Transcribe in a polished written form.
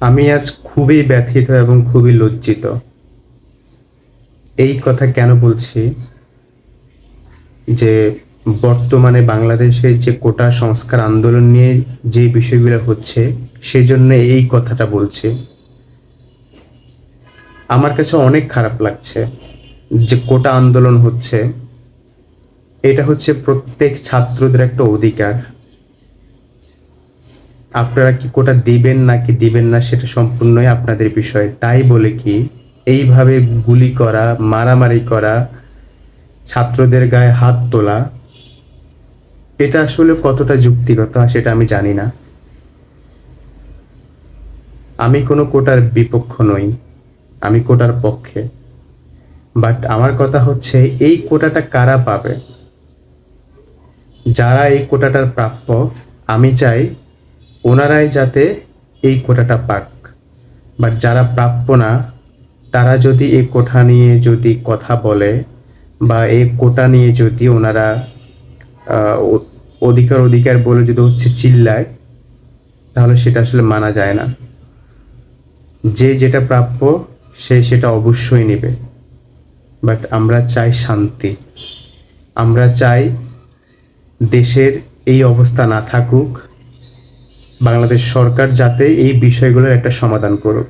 আমি আজ খুবই ব্যথিত এবং খুবই লজ্জিত। এই কথা কেন বলছি? যে বর্তমানে বাংলাদেশে যে কোটা সংস্কার আন্দোলন নিয়ে যে বিষয়গুলো হচ্ছে, সেজন্য এই কথাটা বলছি। আমার কাছে অনেক খারাপ লাগছে যে কোটা আন্দোলন হচ্ছে। এটা হচ্ছে প্রত্যেক ছাত্রদের একটা অধিকার। আপনারা কি কোটা দিবেন নাকি দিবেন না সেটা সম্পূর্ণই আপনাদের বিষয়। তাই বলে কি এইভাবে গুলি করা, মারামারি করা, ছাত্রদের গায়ে হাত তোলা, এটা আসলে কতটা যুক্তিগত সেটা আমি জানি না। আমি কোনো কোটার বিপক্ষ নই। আমি কোটার পক্ষে। বাট আমার কথা হচ্ছে এই কোটাটা কারা পাবে? যারা এই কোটাটার প্রাপ্য, আমি চাই ওনারাই যাতে এই কোটাটা পাক। বাট যারা প্রাপ্য না, তারা যদি এই কোটা নিয়ে যদি কথা বলে বা এই কোটা নিয়ে যদি ওনারা অধিকার বলে যদি চিল্লায়, তাহলে সেটা আসলে মানা যায় না। যে যেটা প্রাপ্য সে সেটা অবশ্যই নেবে। বাট আমরা চাই শান্তি। আমরা চাই দেশের এই অবস্থা না থাকুক। বাংলাদেশ সরকার যাতে এই বিষয়গুলোর একটা সমাধান করুক।